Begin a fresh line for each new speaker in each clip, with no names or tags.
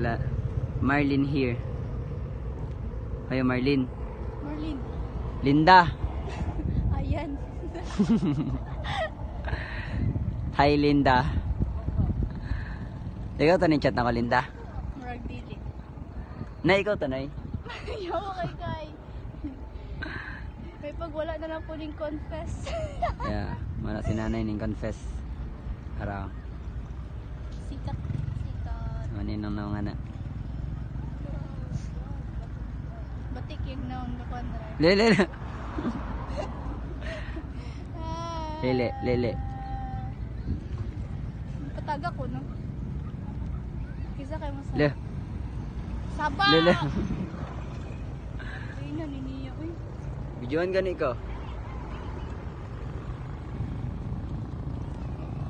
sila. Marlin here. Kayo Marlin.
Marlin.
Linda.
Ayan.
Hi Linda. Ikaw to ni chat na ko Linda.
Murag dili.
Na ikaw to nay.
Yo kay. May pag wala na lang po ning confess.
Yeah, mana si nanay ning confess. Araw.
Sikat.
Maninong na nga na.
Batik yung naon na kontra.
Lele. Lele.
Pataga ko no. Kisa kay mo sa.
Le.
Saba.
Lele.
Ay na niniya uy.
Videoan gani ko.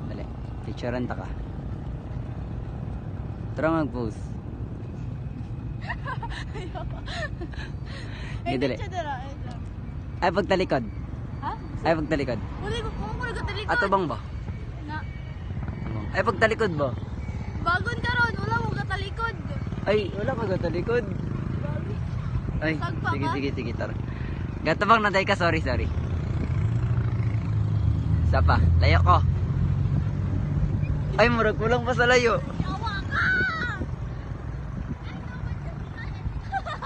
Dali. Picturean ta ka. Tara mag-post.
Ay
Dali.
dili dara.
Ay pagtalikod.
Ha?
Ay pagtalikod.
Uli ko talikod.
Ato bang ba?
Na.
Ay pagtalikod ba?
Bagon karon wala mo katalikod.
Ay wala ka talikod. Ay
Sagpa ka?
sige tara. Gatabang na ka, sorry. Sapa, layo ko. Ay murag kulang pa sa layo.
Yawa ka.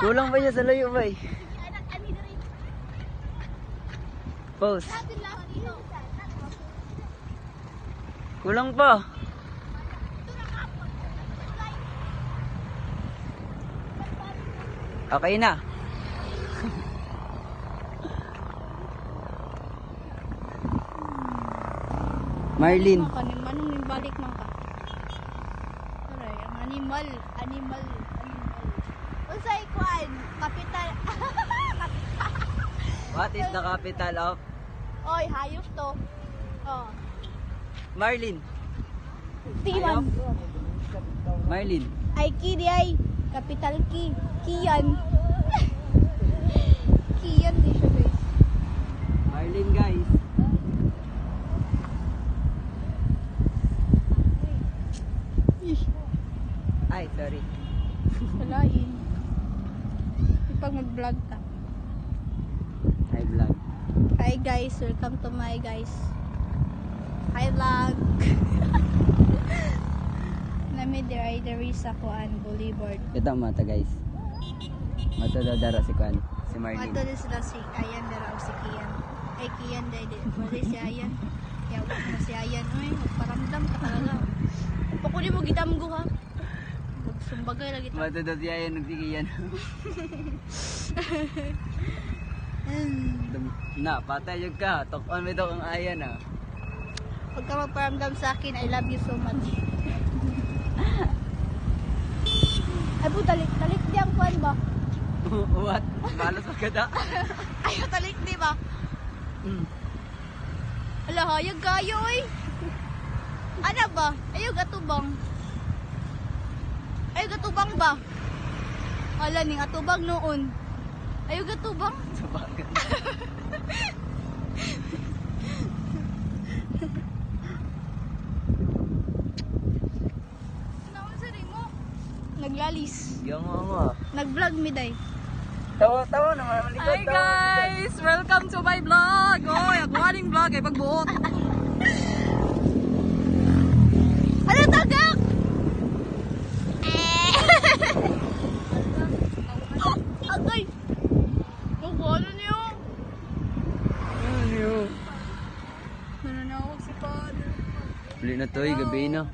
Kulang pa siya sa layo bay.
Anak ani diri.
Pause.
Natin lang dito.
Kulang pa. Okay na. Marlin.
Manong nimbalik man ka. Aray, ang animal. Unsay kuan? Kapital.
What is the capital of
Oy, hayop to. Oh.
Marlin?
Timan.
Marlin.
Ay ki di ay. Capital ki. Kiyan. Kiyan di siya guys.
Marlin guys. Ay, sorry.
Walain. Ipag mag-vlog ta.
Hi vlog.
Hi guys, welcome to my guys. Hi vlog. Nami diri sa kuan Boulevard.
Ito ang mata guys. Mata dadara si Kwan. Si Marlin.
Ato din sila si Ayan dara o si Kian. Ay Kian dahil wala si Ayan. Yawa mo si Ayan. Uy, paramdam ka talaga. Pakuli mo gitamgo ha. Magsumbagay lagi ta.
Mata daw siya yan nagsigiyan. Na, patay yung ka. Tokon mo ito ang ayan ah.
Pag ka magparamdam sa akin, I love you so much. Ay po, talik di ang kuan ba?
What? Malas magkada?
Ayaw talik di ba? Ala, hayag kayo eh. Ano ba? Ayaw gatubang. Ayaw gatubang ba? Ala, ning atubang noon. Ayaw gatubang?
Sabagan.
Naon sa rin mo? Naglalis.
Yung mga.
Nag-vlog mi day.
Tawa naman. Malikot.
Hi guys! Welcome to my vlog! Oy, ako aning vlog ay pagbuot.
Ano tagak? Agay! Ano niyo?
Ano yun?
Nananawag si Father.
Huli na to, gabi na.